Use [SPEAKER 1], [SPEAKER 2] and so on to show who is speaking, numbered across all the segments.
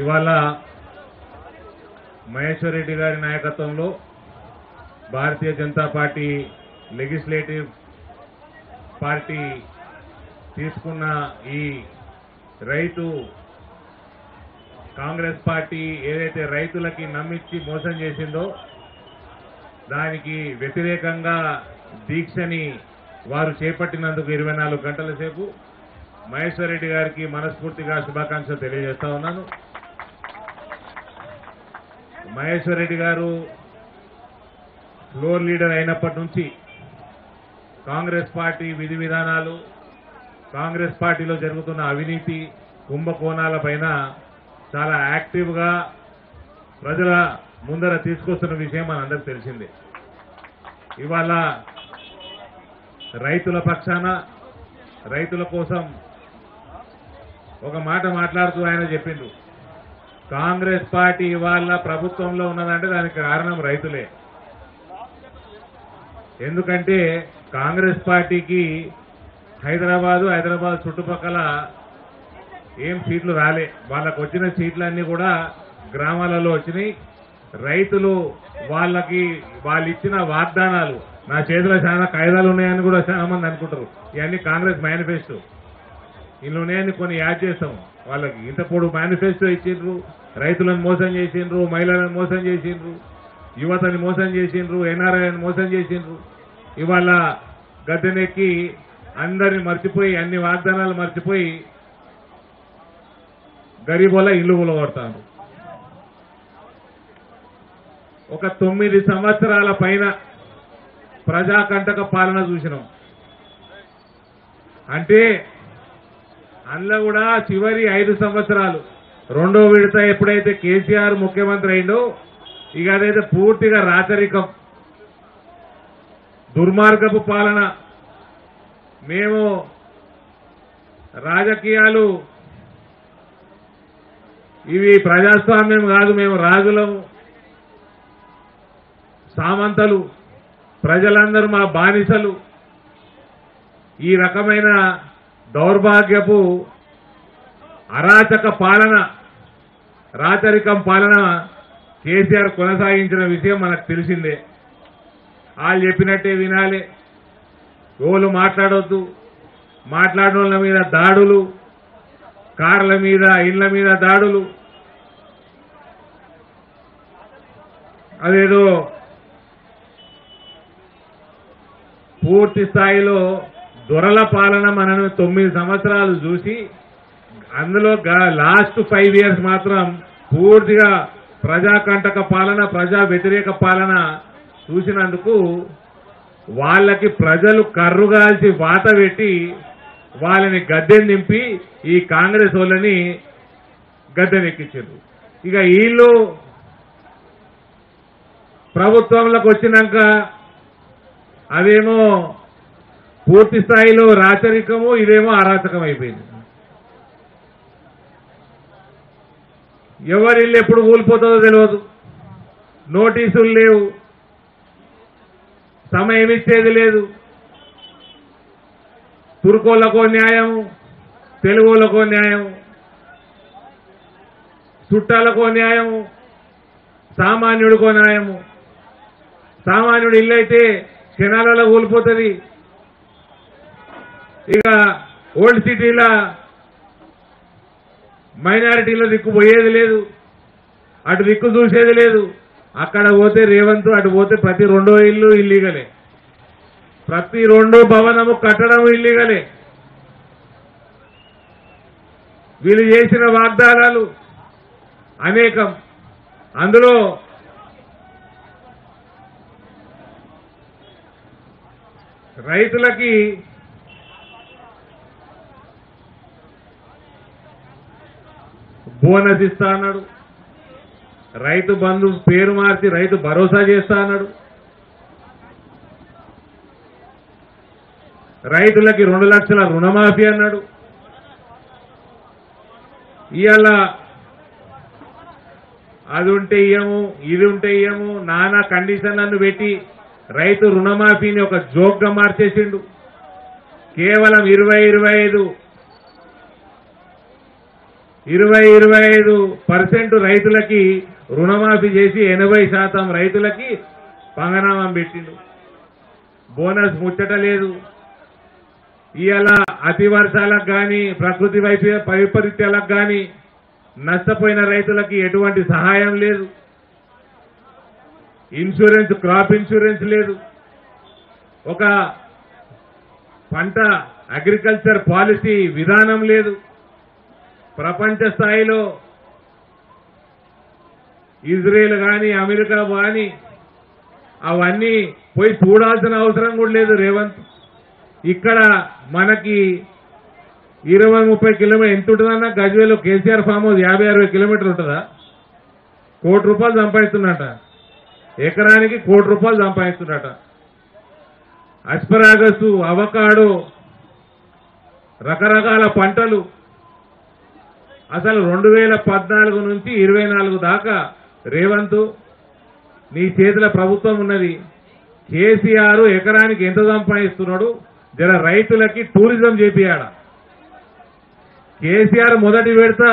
[SPEAKER 1] ఇవాళ మహేశ్వర్ రెడ్డి గారి నాయకత్వంలో Bharatiya Janata party legislative party తీసుకున్న ఈ రైతు కాంగ్రెస్ పార్టీ ఏదైతే రైతులకి నమ్మించి మోసం చేసిందో దానికి వ్యతిరేకంగా దీక్షని వారు చేపట్టినందుకు 24 గంటల సేపు మహేశ్వర్ రెడ్డి గారికి మనస్ఫూర్తిగా శుభాకాంక్షలు తెలియజేస్తా ఉన్నాను. మహేశ్వర్ రెడ్డి గారు ఫ్లోర్ లీడర్ అయినప్పటి నుంచి కాంగ్రెస్ పార్టీ విధి విధానాలు, కాంగ్రెస్ పార్టీలో జరుగుతున్న అవినీతి కుంభకోణాల పైన చాలా యాక్టివ్గా ప్రజల ముందర తీసుకొస్తున్న విషయం మనందరికీ తెలిసిందే. ఇవాళ రైతుల పక్షాన రైతుల కోసం ఒక మాట మాట్లాడుతూ ఆయన చెప్పిండ్రు, కాంగ్రెస్ పార్టీ ఇవాళ ప్రభుత్వంలో ఉన్నదంటే దానికి కారణం రైతులే. ఎందుకంటే కాంగ్రెస్ పార్టీకి హైదరాబాద్ చుట్టుపక్కల ఏం సీట్లు రాలే, వాళ్ళకు వచ్చిన సీట్లన్నీ కూడా గ్రామాలలో వచ్చినాయి. రైతులు వాళ్ళు ఇచ్చిన వాగ్దానాలు, నా చేతిలో చాలా కాయిదాలు ఉన్నాయని కూడా చాలా మంది అనుకుంటారు, ఇవన్నీ కాంగ్రెస్ మేనిఫెస్టో, ఇందులో ఉన్నాయని కొన్ని యాడ్ చేస్తాం. వాళ్ళకి ఇంత పొడు మేనిఫెస్టో ఇచ్చిండ్రు, రైతులను మోసం చేసిండ్రు, మహిళలను మోసం చేసిండ్రు, యువతని మోసం చేసిండ్రు, ఎన్ఆర్ఐని మోసం చేసిండ్రు. ఇవాళ గద్దెనెక్కి అందరిని మర్చిపోయి, అన్ని వాగ్దానాలు మర్చిపోయి గరీబోళ్ళ ఇల్లు కూలగొడతారు. ఒక 9 సంవత్సరాల పైన ప్రజాకంటక పాలన చూసినాం. అంటే అందులో కూడా చివరి 5 సంవత్సరాలు రెండో విడత ఎప్పుడైతే కేసీఆర్ ముఖ్యమంత్రి అయిందో ఇక అదైతే పూర్తిగా రాచరికం, దుర్మార్గపు పాలన. మేము రాజకీయాలు ఇవి ప్రజాస్వామ్యం కాదు, మేము రాజులము, సామంతలు, ప్రజలందరూ మా బానిసలు. ఈ రకమైన దౌర్భాగ్యపు అరాచక పాలన, రాచరికం పాలన కేసీఆర్ కొనసాగించిన విషయం మనకు తెలిసిందే. వాళ్ళు చెప్పినట్టే వినాలి, ఓళ్ళు మాట్లాడొద్దు, మాట్లాడిన వాళ్ళ మీద దాడులు, కార్ల మీద ఇళ్ల మీద దాడులు. అదేదో పూర్తి స్థాయిలో దొరల పాలన మనం 9 సంవత్సరాలు చూసి అందులో లాస్ట్ 5 years మాత్రం పూర్తిగా ప్రజాకంటక పాలన, ప్రజా వ్యతిరేక పాలన చూసినందుకు వాళ్ళకి ప్రజలు కర్రుగాల్చి వాత పెట్టి వాళ్ళని గద్దెని నింపి ఈ కాంగ్రెస్ వాళ్ళని గద్దెనెక్కించారు. ఇక వీళ్ళు ప్రభుత్వంలోకి వచ్చినాక అదేమో పూర్తి స్థాయిలో రాచరికము, ఇదేమో అరాచకం అయిపోయింది. ఎవరిల్లు ఎప్పుడు కూలిపోతుందో తెలియదు, నోటీసులు లేవు, సమయం ఇచ్చేది లేదు. తుర్కోళ్ళకో న్యాయము, తెలుగులకో న్యాయము, చుట్టాలకో న్యాయము, సామాన్యుడికో న్యాయము. సామాన్యుడు ఇల్లు అయితే క్షణాలలో కూలిపోతుంది. ఇక ఓల్డ్ సిటీలో మైనారిటీలో దిక్కు పోయేది లేదు, అటు దిక్కు చూసేది లేదు. అక్కడ పోతే రేవంత్, అటు పోతే ప్రతి 2వ ఇల్లు ఇల్లీగలే, ప్రతి 2వ భవనము కట్టడం ఇల్లీగలే. వీళ్ళు చేసిన వాగ్దానాలు అనేకం. అందులో రైతులకి బోనస్ ఇస్తా అన్నాడు, రైతు బంధు పేరు మార్చి రైతు భరోసా చేస్తా అన్నాడు, రైతులకి 2 లక్షల రుణమాఫీ అన్నాడు. ఇవాళ అది ఉంటే ఇయ్యము, ఇది ఉంటే ఇయ్యము, నానా కండిషన్లను పెట్టి రైతు రుణమాఫీని ఒక జోక్గా మార్చేసిండు. కేవలం 20-25 25% రైతులకి రుణమాఫీ చేసి 80% రైతులకి పంగనామం పెట్టిండు. బోనస్ ముచ్చట లేదు. ఇవాళ అతి వర్షాలకు కానీ ప్రకృతి వైపరీత్యాలకు కానీ నష్టపోయిన రైతులకి ఎటువంటి సహాయం లేదు. ఇన్సూరెన్స్, క్రాప్ ఇన్సూరెన్స్ లేదు. ఒక పంట అగ్రికల్చర్ పాలసీ విధానం లేదు. ప్రపంచ స్థాయిలో ఇజ్రాయెల్ కానీ అమెరికా కానీ అవన్నీ పోయి చూడాల్సిన అవసరం కూడా లేదు రేవంత్. ఇక్కడ మనకి 20-30 కిలోమీటర్ ఎంత ఉంటుందన్నా గజ్వేల్లో కేసీఆర్ ఫామ్ హౌస్ 50-60 కిలోమీటర్లు ఉంటుందా? ₹1 కోటి సంపాదిస్తున్నట. ఎకరానికి ₹1 కోటి సంపాదిస్తున్నట. అస్పరాగస్, అవకాడో, రకరకాల పంటలు. అసలు 2014 నుంచి 24 దాకా రేవంత్ నీ చేతుల ప్రభుత్వం ఉన్నది. కేసీఆర్ ఎకరానికి ఎంత సంపాదిస్తున్నాడు? జర రైతులకి టూరిజం చేపియాడ. కేసీఆర్ మొదటి విడత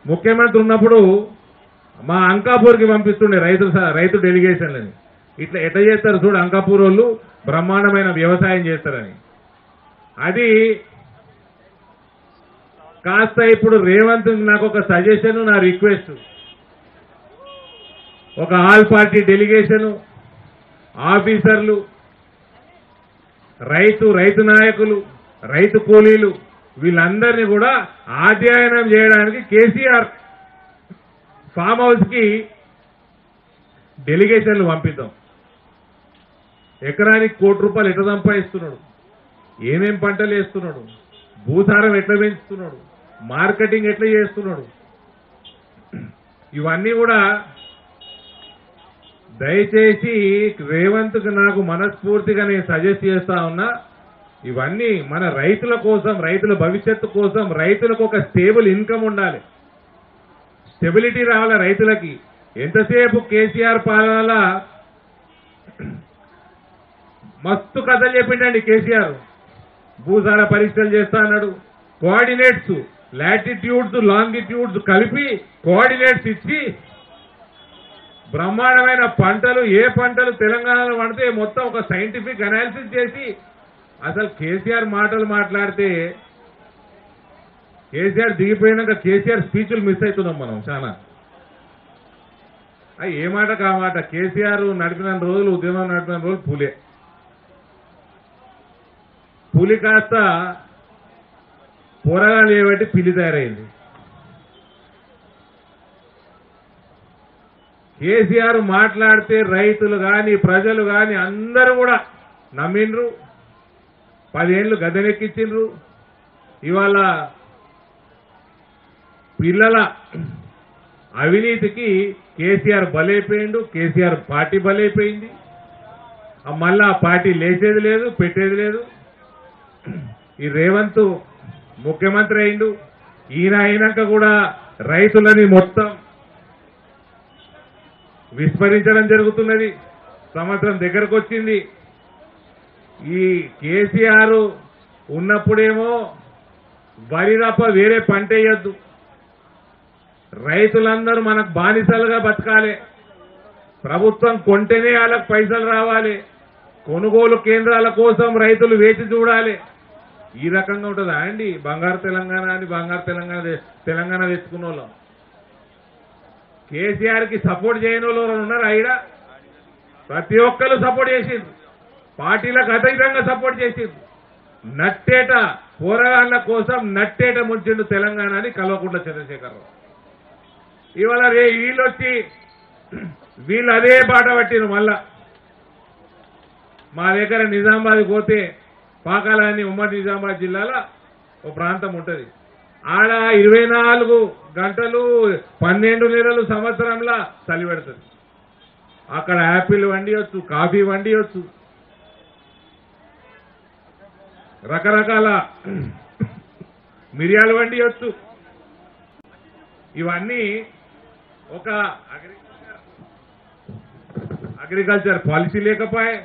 [SPEAKER 1] ముఖ్యమంత్రి ఉన్నప్పుడు మా అంకాపూర్కి పంపిస్తుండే రైతు డెలిగేషన్లని. ఇట్లా ఎట్లా చేస్తారు చూడు, అంకాపూర్ వాళ్ళు బ్రహ్మాండమైన వ్యవసాయం చేస్తారని. అది కాస్త ఇప్పుడు రేవంత్ నాకు ఒక సజెషన్, నా రిక్వెస్ట్, ఒక ఆల్ పార్టీ డెలిగేషను, ఆఫీసర్లు, రైతు నాయకులు, రైతు కూలీలు, వీళ్ళందరినీ కూడా అధ్యయనం చేయడానికి కేసీఆర్ ఫామ్ హౌస్ కి డెలిగేషన్లు పంపిద్దాం. ఎకరానికి ₹1 కోటి ఎట్లా సంపాదిస్తున్నాడు, ఏమేం పంటలు వేస్తున్నాడు, భూసారం ఎట్లా పెంచుతున్నాడు, మార్కెటింగ్ ఎట్లా చేస్తున్నాడు, ఇవన్నీ కూడా దయచేసి రేవంత్కి నాకు మనస్ఫూర్తిగా నేను సజెస్ట్ చేస్తా ఉన్నా. ఇవన్నీ మన రైతుల కోసం, రైతుల భవిష్యత్తు కోసం, రైతులకు ఒక స్టేబుల్ ఇన్కమ్ ఉండాలి, స్టెబిలిటీ రావాలి రైతులకి. ఎంతసేపు కేసీఆర్ పాలన మస్తు కథలు చెప్పిండండి కేసీఆర్. భూసార పరీక్షలు చేస్తా అన్నాడు. కోఆర్డినేట్స్, లాటిట్యూడ్స్, లాంగిట్యూడ్స్ కలిపి కోఆర్డినేట్స్ ఇచ్చి బ్రహ్మాండమైన పంటలు, ఏ పంటలు తెలంగాణలో పండితే మొత్తం ఒక సైంటిఫిక్ అనాలిసిస్ చేసి, అసలు కేసీఆర్ మాటలు మాట్లాడితే కేసీఆర్ దిగిపోయినాక కేసీఆర్ స్పీచ్లు మిస్ అవుతున్నాం మనం చాలా. ఏ మాట కామాట. కేసీఆర్ నడిపిన రోజులు, ఉద్యమం నడిపిన రోజులు పులి కాస్త పోరగాలు ఏబట్టి పిల్లి తయారైంది. కేసీఆర్ మాట్లాడితే రైతులు కానీ ప్రజలు కానీ అందరూ కూడా నమ్మిండ్రు. 10 ఏళ్లు గద్దెనెక్కించిండ్రు. ఇవాళ పిల్లల అవినీతికి కేసీఆర్ బలైపోయిండు, కేసీఆర్ పార్టీ బలైపోయింది. మళ్ళా ఆ పార్టీ లేచేది లేదు, పెట్టేది లేదు. ఈ రేవంత్ ముఖ్యమంత్రి అయిండు. ఈయన అయినాక కూడా రైతులని మొత్తం విస్మరించడం జరుగుతున్నది. సంవత్సరం దగ్గరకు వచ్చింది. ఈ కేసీఆర్ ఉన్నప్పుడేమో వరి తప్ప వేరే పంట వేయొద్దు, రైతులందరూ మనకు బానిసలుగా బతకాలి, ప్రభుత్వం కొంటేనే వాళ్ళకు పైసలు రావాలి, కొనుగోలు కేంద్రాల కోసం రైతులు వేచి చూడాలి. ఈ రకంగా ఉంటుందా అండి బంగారు తెలంగాణ అని? బంగారు తెలంగాణ తెచ్చుకున్న వాళ్ళం. కేసీఆర్కి సపోర్ట్ చేయని వాళ్ళు ఉన్నారు అయినా? ప్రతి ఒక్కరు సపోర్ట్ చేసిండ్రు, పార్టీలకు అతీతంగా సపోర్ట్ చేసిండ్రు. నట్టేట పోరగాళ్ల కోసం నట్టేట ముంచిండు తెలంగాణని కల్వకుంట్ల చంద్రశేఖరరావు. ఇవాళ వీళ్ళొచ్చి వీళ్ళు అదే బాట పట్టిరు. మళ్ళా మా దగ్గర నిజామాబాద్ పోతే పాకాలని ఉమ్మడి నిజామాబాద్ జిల్లాలో ఒక ప్రాంతం ఉంటుంది. ఆడ 24 గంటలు 12 నెలలు సంవత్సరంలో చలి పెడుతుంది. అక్కడ యాపిల్ వండియొచ్చు, కాఫీ వండియొచ్చు, రకరకాల మిరియాలు వండియొచ్చు. ఇవన్నీ ఒక అగ్రికల్చర్ పాలసీ లేకపోయే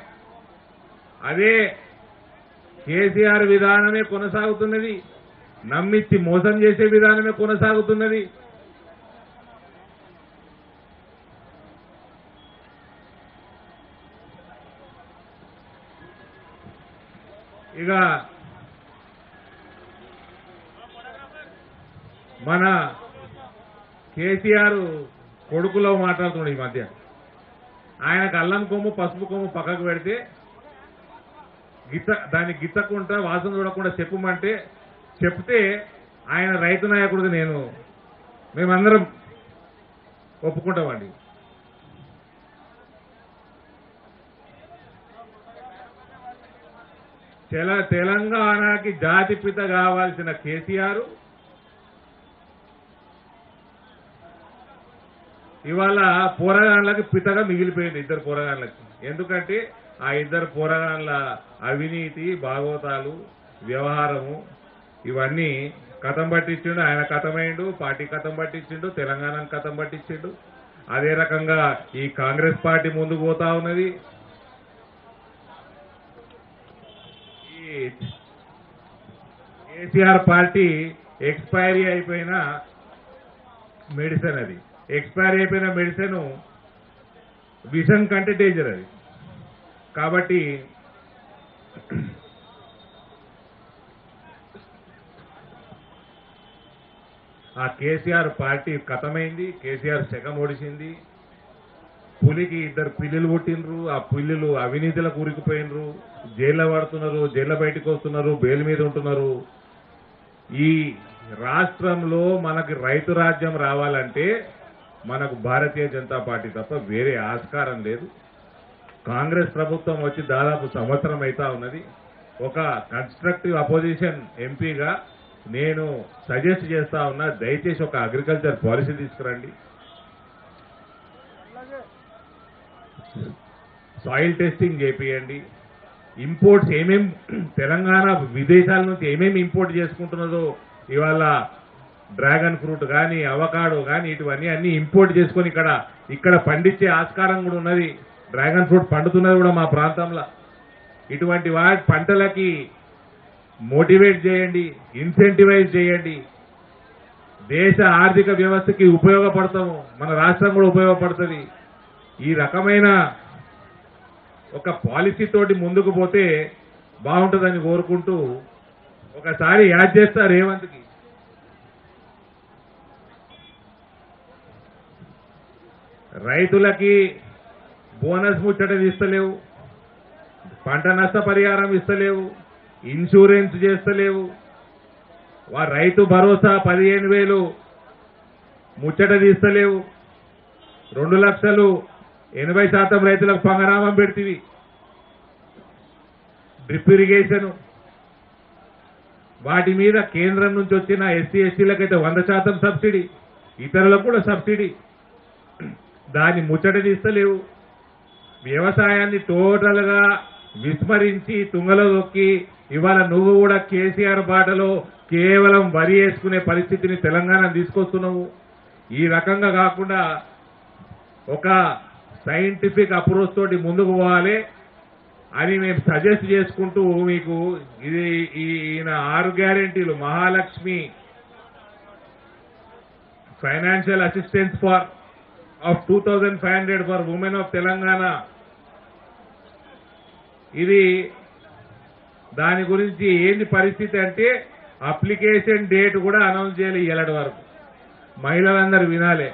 [SPEAKER 1] అదే కేసీఆర్ విధానమే కొనసాగుతున్నది. నమ్మిచ్చి మోసం చేసే విధానమే కొనసాగుతున్నది. ఇక మన కేసీఆర్ కొడుకులో మాట్లాడుతున్నాడు ఈ మధ్య. ఆయనకు అల్లం కొమ్ము పసుపు కొమ్ము పక్కకు పెడితే దాన్ని గిత్తకుండా వాసన చూడకుండా చెప్పమంటే చెప్తే ఆయన రైతు నాయకుడిది మేమందరం ఒప్పుకుంటామండి. తెలంగాణకి జాతిపిత కావాల్సిన కేసీఆర్ ఇవాళ పోరగాళ్ళకి పితగా మిగిలిపోయింది, ఇద్దరు పోరగాళ్ళకి. ఎందుకంటే ఆ ఇద్దరు పోరగాళ్ళ అవినీతి, భాగవతాలు, వ్యవహారము ఇవన్నీ కథం పట్టించిండు. ఆయన కథమైండు, పార్టీ కథం పట్టించిండు, తెలంగాణను కథం పట్టించిండు. అదే రకంగా ఈ కాంగ్రెస్ పార్టీ ముందుకు పోతా ఉన్నది. కేసీఆర్ పార్టీ ఎక్స్పైరీ అయిపోయిన మెడిసిన్, అది ఎక్స్పైరీ అయిపోయిన మెడిసిన్ విషం కంటే డేంజర్ అది. కాబట్టి ఆ కేసీఆర్ పార్టీ కథమైంది, కేసీఆర్ శకం ఒడిసింది. పులికి ఇద్దరు పిల్లులు పుట్టినరు, ఆ పిల్లులు అవినీతిలకు ఉరికిపోయినరు, జైల్లో పడుతున్నారు, జైల్లో బయటకు వస్తున్నారు, బెయిల్ మీద ఉంటున్నారు. ఈ రాష్ట్రంలో మనకి రైతు రాజ్యం రావాలంటే మనకు భారతీయ జనతా పార్టీ తప్ప వేరే ఆస్కారం లేదు. కాంగ్రెస్ ప్రభుత్వం వచ్చి దాదాపు సంవత్సరం అయితా ఉన్నది. ఒక కన్స్ట్రక్టివ్ అపోజిషన్ ఎంపీగా నేను సజెస్ట్ చేస్తా ఉన్నా, దయచేసి ఒక అగ్రికల్చర్ పాలసీ తీసుకురండి. సాయిల్ టెస్టింగ్ చేపియండి. ఇంపోర్ట్స్ తెలంగాణ విదేశాల నుంచి ఏమేమి ఇంపోర్ట్ చేసుకుంటున్నదో, ఇవాళ డ్రాగన్ ఫ్రూట్ కానీ, అవకాడో కానీ, ఇటువన్నీ అన్ని ఇంపోర్ట్ చేసుకొని ఇక్కడ పండించే ఆస్కారం కూడా ఉన్నది. డ్రాగన్ ఫ్రూట్ పండుతున్నది కూడా మా ప్రాంతంలో. ఇటువంటి పంటలకి మోటివేట్ చేయండి, ఇన్సెంటివైజ్ చేయండి. దేశ ఆర్థిక వ్యవస్థకి ఉపయోగపడతాము, మన రాష్ట్రం కూడా ఉపయోగపడుతుంది. ఈ రకమైన ఒక పాలసీ తోటి ముందుకు పోతే బాగుంటుందని కోరుకుంటూ ఒకసారి యాడ్ చేస్తా రేవంత్కి. రైతులకి బోనస్ ముచ్చట ఇస్తలేవు, పంట నష్ట పరిహారం ఇస్తలేవు, ఇన్సూరెన్స్ చేస్తలేవు. రైతు భరోసా 15,000 ముచ్చట తీస్తలేవు. 2 లక్షలు 80% రైతులకు పంగనామం పెడుతుంది. డ్రిప్ ఇరిగేషన్ వాటి మీద కేంద్రం నుంచి వచ్చిన ఎస్సీ ఎస్టీలకైతే 100% సబ్సిడీ, ఇతరులకు కూడా సబ్సిడీ. దాన్ని ముచ్చట తీస్తలేవు. వ్యవసాయాన్ని టోటల్ గా విస్మరించి తుంగలో దొక్కి ఇవాళ నువ్వు కూడా కేసీఆర్ బాటలో కేవలం వరి వేసుకునే పరిస్థితిని తెలంగాణ తీసుకొస్తున్నావు. ఈ రకంగా కాకుండా ఒక సైంటిఫిక్ అప్రోచ్ తోటి ముందుకు పోవాలి అని మేము సజెస్ట్ చేసుకుంటూ మీకు ఈయన 6 గ్యారెంటీలు, Mahalakshmi financial assistance of 2,500 for women of Telangana, ఇది దాని గురించి ఏంది పరిస్థితి అంటే అప్లికేషన్ డేట్ కూడా అనౌన్స్ చేయాలి ఇయ్యాలటి వరకు. మహిళలందరూ వినాలి.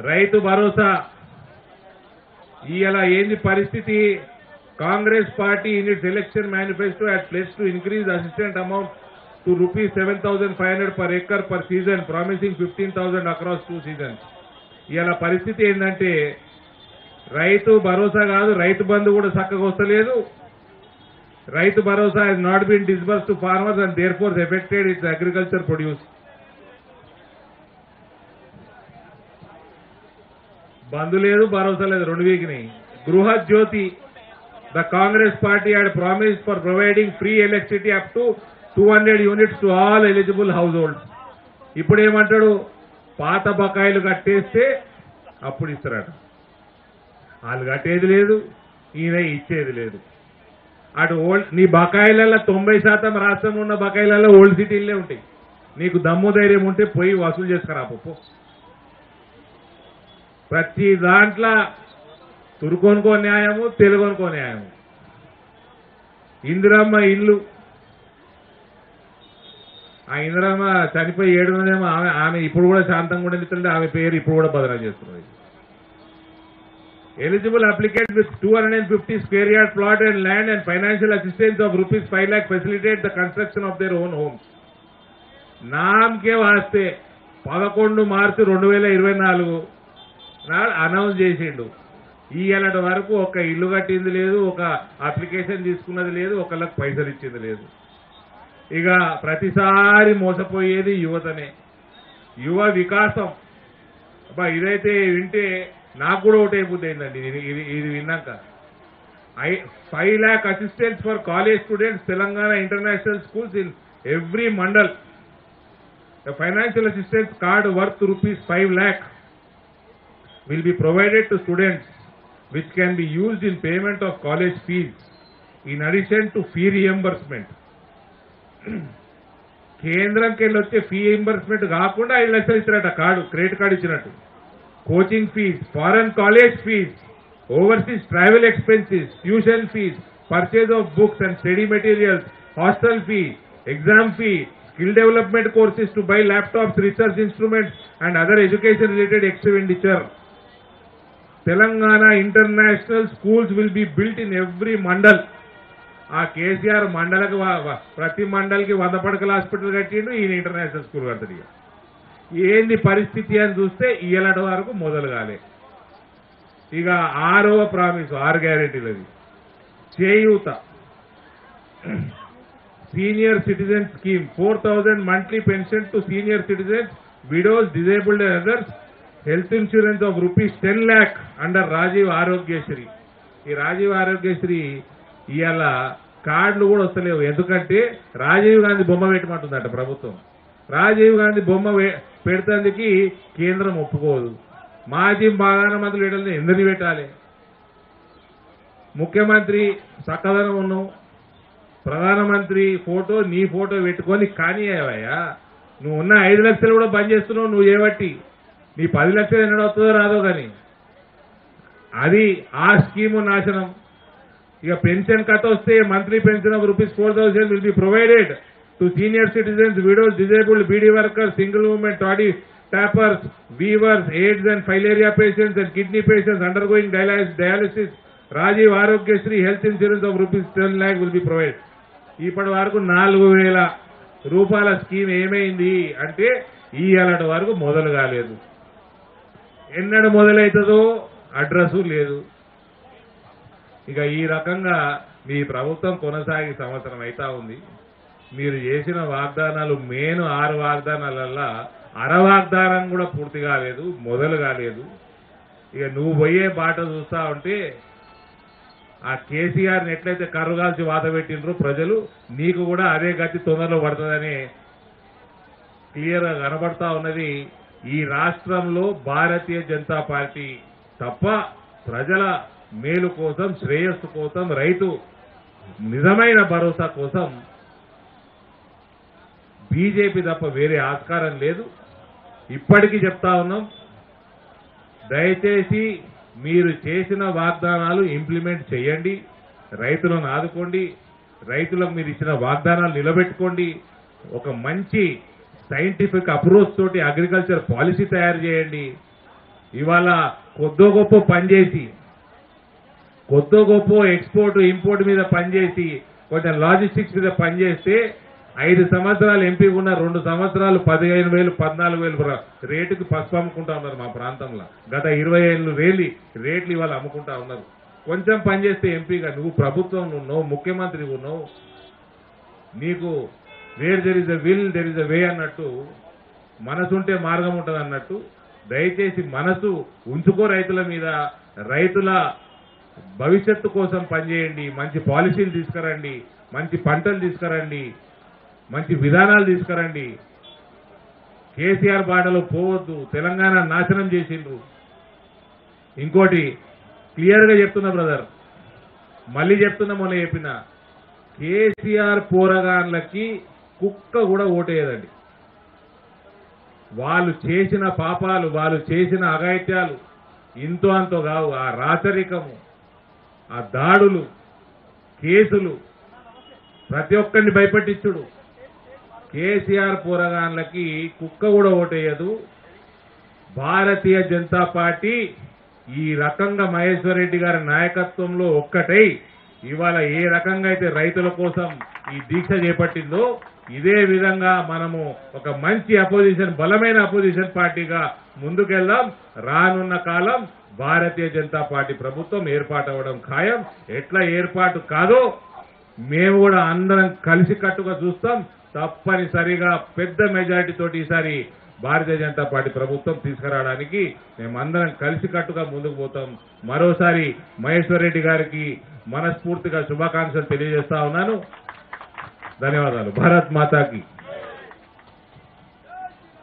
[SPEAKER 1] రైతు భరోసా ఇవాళ ఏంది పరిస్థితి? Congress party in it's election manifesto had pledged to increase assistance amount to ₹7,500 per acre per season, promising 15,000 across 2 seasons. ఇవాళ పరిస్థితి ఏంటంటే రైతు భరోసా కాదు, రైతు బంధు కూడా చక్కగా వస్తలేదు. Rythu Bharosa has not been disbursed to farmers and therefore affected its agriculture produce. బంధు లేదు, భరోసా లేదు, 2 వీక్ని. గృహ జ్యోతి, the Congress party had promised for providing free electricity up to 200 units to all eligible households. ఇప్పుడు ఏమంటాడు? పాత బకాయిలు కట్టేస్తే అప్పుడు ఇస్తారట. వాళ్ళు కట్టేది లేదు, ఈయన ఇచ్చేది లేదు. అటు ఓల్డ్ నీ బకాయిలలో 90% రాష్ట్రంలో ఉన్న బకాయిలలో ఓల్డ్ సిటీలే ఉంటాయి. నీకు దమ్ము ధైర్యం ఉంటే పోయి వసూలు చేసుకురా పప్పు. ప్రతి దాంట్లో తురుకొనుకో న్యాయము, తెలుగొనుకో న్యాయము. ఇందిరమ్మ ఇల్లు, ఆ ఇందిరమ్మ చనిపోయి 7 మందేమో ఆమె ఇప్పుడు కూడా శాంతంగా ఉండేది. ఆమె పేరు ఇప్పుడు కూడా బదనాలు చేస్తున్నది. Eligible applicant with 250 square yard plot and land and financial assistance of rupees 5 lakh facilitate the construction of their own homes. नाम के वास्ते 11 మార్చి 2024 నాడు అనౌన్స్ చేసిండు. ఈయనటి వరకు ఒక ఇల్లు కట్టింది లేదు, ఒక అప్లికేషన్ తీసుకున్నది లేదు, ఒకళ్ళకి పైసలు ఇచ్చింది లేదు. ఇక ప్రతిసారి మోసపోయేది యువతనే. యువ వికాసం అబ్బా ఇదైతే వింటే నాకు కూడా ఒకటైపోతుంది ఏంటండి ఇది విన్నాక. 5 lakh assistance for college students, Telangana International Schools in every mandal. A financial assistance card worth rupees 5 lakh will be provided to students which can be used in payment of college fees in addition to fee reimbursement. కేంద్రంకి వెళ్ళి వచ్చే fee reimbursement కాకుండా 5 లక్షలు ఇచ్చినట్ట card, credit card ఇచ్చినట్టు. Coaching fee, foreign college fee, overseas travel expenses, tuition fee, purchase of books and study materials, hostel fee, exam fee, skill development courses to buy laptops, research instruments and other education related expenditure. Telangana International Schools will be built in every mandal. ఆ కేసీఆర్ మండలకు ప్రతి మండలికి 100 పడకల hospital కట్టిండు, ఈయన international school కడతాడు. ఏంది పరిస్థితి అని చూస్తే ఇయ్యలటి వరకు మొదలు కాలే. ఇక 6వ promise, 6 గ్యారెంటీలది. Cheyutha senior citizen scheme, 4,000 monthly pension to senior citizens, widows, disabled and others, health insurance of rupees 10 lakh under Rajiv Arogyashree. ఈ రాజీవ్ ఆరోగ్యశ్రీ ఇవాళ కార్డులు కూడా వస్తలేవు. ఎందుకంటే రాజీవ్ గాంధీ బొమ్మ పెట్టమంటుందట ప్రభుత్వం. రాజీవ్ గాంధీ బొమ్మ పెడతానికి కేంద్రం ఒప్పుకోదు. మాజీ ప్రధానమంత్రులు పెట్టాలి, ఎందుకు పెట్టాలి? ముఖ్యమంత్రి చక్కదనం ఉన్నావు, ప్రధానమంత్రి ఫోటో నీ ఫోటో పెట్టుకొని కానీ అయ్యా నువ్వు ఉన్న 5 లక్షలు కూడా బంద్ చేస్తున్నావు. నువ్వు ఏబట్టి నీ 10 లక్షలు ఎన్నడో వస్తుందో రాదో కానీ అది ఆ స్కీము నాశనం. ఇక పెన్షన్ కథ వస్తే monthly pension of rupees 4,000 will be provided to senior citizens, widows, disabled, beedi workers, single women, toddy tappers, weavers, AIDS and filaria patients and kidney patients undergoing dialysis. Rajiv Arogyashree health insurance of rupees 10 lakh will be provided. ఇప్పటి వరకు 4,000 రూపాయల scheme ఏమైంది అంటే ఇయ్యాలటి వరకు మొదలు కాలేదు. ఎన్నడు మొదలవుతుందో address లేదు. ఇక ఈ రకంగా మీ ప్రభుత్వం కొనసాగి సంవత్సరం అవుతా ఉంది. మీరు చేసిన వాగ్దానాలు మెయిన్ 6 వాగ్దానాలల్లా వాగ్దానం కూడా పూర్తి కాలేదు, మొదలు కాలేదు. ఇక నువ్వు పోయే బాట చూస్తా ఉంటే ఆ కేసీఆర్ని ఎట్లయితే కర్రుగాల్చి వాత పెట్టినరో ప్రజలు, నీకు కూడా అదే గతి తొందరలో పడుతుందని క్లియర్గా కనబడతా ఉన్నది. ఈ రాష్ట్రంలో భారతీయ జనతా పార్టీ తప్ప ప్రజల మేలు కోసం, శ్రేయస్సు కోసం, రైతు నిజమైన భరోసా కోసం బీజేపీ తప్ప వేరే ఆస్కారం లేదు. ఇప్పటికీ చెప్తా ఉన్నాం, దయచేసి మీరు చేసిన వాగ్దానాలు ఇంప్లిమెంట్ చేయండి, రైతులను ఆదుకోండి, రైతులకు మీరు ఇచ్చిన వాగ్దానాలు నిలబెట్టుకోండి. ఒక మంచి సైంటిఫిక్ అప్రోచ్ తోటి అగ్రికల్చర్ పాలసీ తయారు చేయండి. ఇవాళ కొద్దో గొప్ప పనిచేసి, కొద్దో గొప్ప ఎక్స్పోర్ట్ ఇంపోర్ట్ మీద పనిచేసి, కొంచెం లాజిస్టిక్స్ మీద పనిచేస్తే 5 సంవత్సరాలు ఎంపీగా ఉన్న 2 సంవత్సరాలు 15,000 14,000 రేటుకి పసుపు అమ్ముకుంటా ఉన్నారు మా ప్రాంతంలో. గత 20 ఏళ్ళు రేట్లు ఇవాళ అమ్ముకుంటా ఉన్నారు. కొంచెం పనిచేస్తే ఎంపీగా నువ్వు ప్రభుత్వం ఉన్నావు, ముఖ్యమంత్రి ఉన్నావు, నీకు where there is a will there is a way అన్నట్టు, మనసుంటే మార్గం ఉంటుంది అన్నట్టు. దయచేసి మనసు ఉంచుకో రైతుల మీద, రైతుల భవిష్యత్తు కోసం పనిచేయండి. మంచి పాలసీలు తీసుకురండి, మంచి పంటలు తీసుకురండి, మంచి విధానాలు తీసుకురండి. కేసీఆర్ బాటలో పోవద్దు. తెలంగాణ నాశనం చేసిండ్రు. ఇంకోటి క్లియర్గా చెప్తున్నా బ్రదర్, మళ్ళీ చెప్తున్నా, మొన్న చెప్పిన కేసీఆర్ పోరగాన్లకి కుక్క కూడా ఓటేయదండి. వాళ్ళు చేసిన పాపాలు, వాళ్ళు చేసిన అఘాయిత్యాలు ఇంతో అంతో కావు. ఆ రాచరికము, ఆ దాడులు, కేసులు, ప్రతి ఒక్కరిని భయపెట్టించుడు. కేసీఆర్ పోరగాన్లకి కుక్క కూడా ఓటేయదు. భారతీయ జనతా పార్టీ ఈ రకంగా మహేశ్వర్ రెడ్డి గారి నాయకత్వంలో ఒక్కటై ఇవాళ ఏ రకంగా అయితే రైతుల కోసం ఈ దీక్ష చేపట్టిందో ఇదే విధంగా మనము ఒక మంచి అపోజిషన్, బలమైన అపోజిషన్ పార్టీగా ముందుకెళ్దాం. రానున్న కాలం భారతీయ జనతా పార్టీ ప్రభుత్వం ఏర్పాటవడం ఖాయం. ఎట్లా ఏర్పాటు కాదో మేము కూడా అందరం కలిసికట్టుగా చూస్తాం. తప్పనిసరిగా పెద్ద మెజారిటీ తోటి ఈసారి భారతీయ జనతా పార్టీ ప్రభుత్వం తీసుకురావడానికి మేమందరం కలిసికట్టుగా ముందుకు పోతాం. మరోసారి మహేశ్వర్ రెడ్డి గారికి మనస్ఫూర్తిగా శుభాకాంక్షలు తెలియజేస్తా ఉన్నాను. ధన్యవాదాలు. భారత్ మాతాకి.